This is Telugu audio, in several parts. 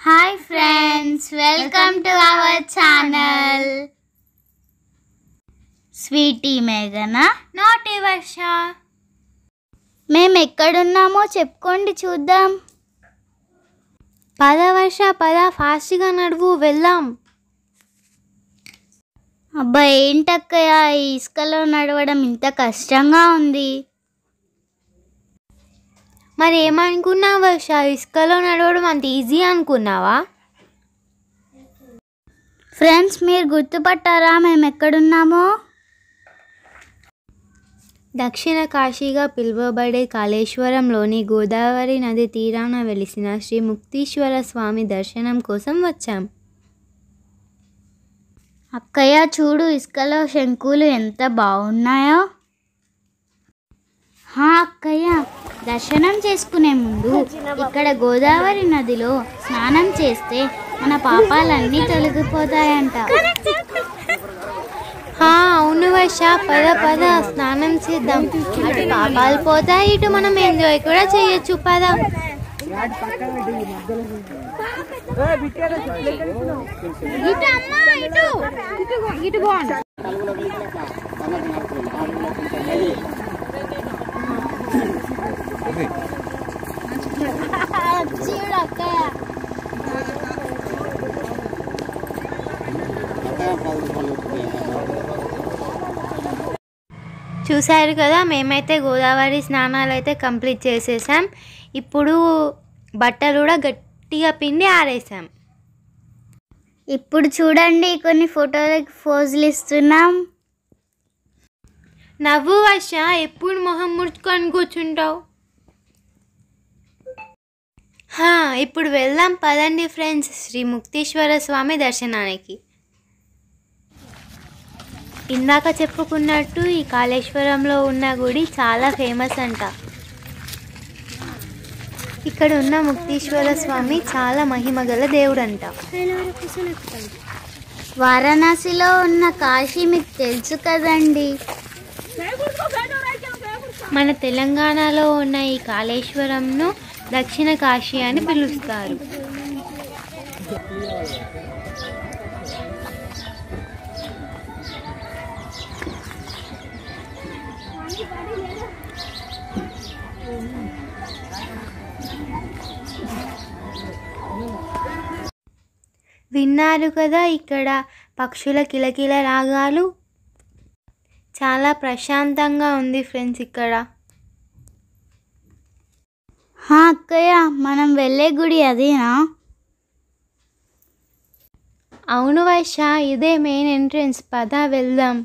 Hi friends, welcome to our channel. Sweetie Meghana, Naughty Varsha. మేము ఎక్కడున్నామో చెప్పుకోండి చూద్దాం. పద వర్ష పద, ఫాస్ట్గా నడువు, వెళ్దాం. అబ్బా ఏంటక్కయ్య ఈ ఇసుకలో నడవడం ఇంత కష్టంగా ఉంది. మరి ఏమనుకున్నావు వర్ష, ఇసుకలో నడవడం అంత ఈజీ అనుకున్నావా? ఫ్రెండ్స్ మీరు గుర్తుపట్టారా మేము ఎక్కడున్నామో? దక్షిణ కాశీగా పిలువబడే కాళేశ్వరంలోని గోదావరి నది తీరాన వెలిసిన శ్రీ ముక్తీశ్వర స్వామి దర్శనం కోసం వచ్చాం. అక్కయ్య చూడు ఇసుకలో శంకులు ఎంత బాగున్నాయో. అక్కయ్య దర్శనం చేసుకునే ముందు ఇక్కడ గోదావరి నదిలో స్నానం చేస్తే మన పాపాలన్నీ తొలగిపోతాయంట. అవును వర్ష, పద పద స్నానం చేద్దాం. అటు పాపాలు పోతాయి, ఇటు మనం ఎంజాయ్ కూడా చేయొచ్చు. పద. ఇటు బాగుంది. చూశారు కదా, మేమైతే గోదావరి స్నానాలు అయితే కంప్లీట్ చేసేసాం. ఇప్పుడు బట్టలు కూడా గట్టిగా పిండి ఆరేసాం. ఇప్పుడు చూడండి కొన్ని ఫోటోలకి పోజులు ఇస్తున్నాం. నవ్వు వర్ష, ఎప్పుడు మొహం ముడుచుకొని కూర్చుంటావు? ఇప్పుడు వెళ్దాం పదండి ఫ్రెండ్స్, శ్రీ ముక్తీశ్వర స్వామి దర్శనానికి. ఇందాక చెప్పుకున్నట్టు ఈ కాళేశ్వరంలో ఉన్న గుడి చాలా ఫేమస్ అంట. ఇక్కడ ఉన్న ముక్తీశ్వర స్వామి చాలా మహిమగల దేవుడంట. వారణాసిలో ఉన్న కాశీ మీకు తెలుసు కదండి. మన తెలంగాణలో ఉన్న ఈ కాళేశ్వరంను దక్షిణ కాశీ అని పిలుస్తారు. విన్నారు కదా ఇక్కడ పక్షుల కిలకిల రాగాలు. చాలా ప్రశాంతంగా ఉంది ఫ్రెండ్స్ ఇక్కడ. అక్కయ్య మనం వెళ్ళే గుడి అదేనా? అవును వర్ష, ఇదే మెయిన్ ఎంట్రన్స్. పద వెళ్దాం.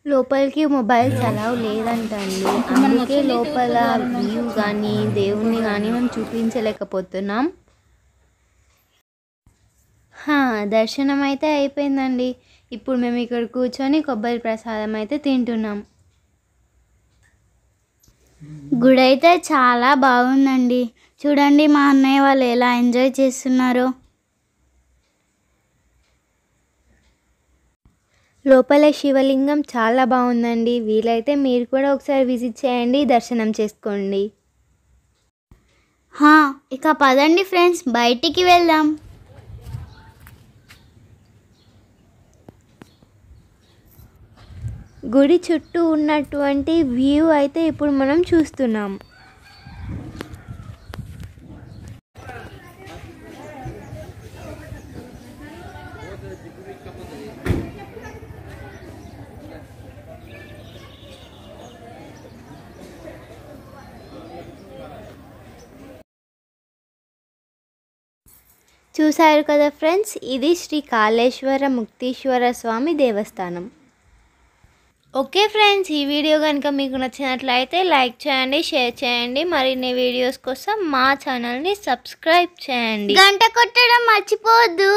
లోపలికి మొబైల్స్ అలౌ లేదంటండి, అందుకే లోపల వ్యూ కానీ దేవుణ్ణి కానీ మనం చూపించలేకపోతున్నాం. దర్శనం అయితే అయిపోయిందండి. ఇప్పుడు మేము ఇక్కడ కూర్చొని కొబ్బరి ప్రసాదం అయితే తింటున్నాం. గుడి అయితే చాలా బాగుందండి. చూడండి మా అన్నయ్య వాళ్ళు ఎలా ఎంజాయ్ చేస్తున్నారో. లోపల శివలింగం చాలా బాగుందండి. వీలైతే మీరు కూడా ఒకసారి విజిట్ చేయండి, దర్శనం చేసుకోండి. ఇక పదండి ఫ్రెండ్స్ బయటికి వెళ్దాం. గుడి చుట్టూ ఉన్నటువంటి వ్యూ అయితే ఇప్పుడు మనం చూస్తున్నాం. చూశారు కదా ఫ్రెండ్స్, ఇది శ్రీ కాళేశ్వర ముక్తీశ్వర స్వామి దేవస్థానం. ఓకే ఫ్రెండ్స్, ఈ వీడియో కనుక మీకు నచ్చినట్లయితే లైక్ చేయండి, షేర్ చేయండి. మరిన్ని వీడియోస్ కోసం మా ఛానల్ని సబ్స్క్రైబ్ చేయండి. గంట కొట్టడం మర్చిపోవద్దు.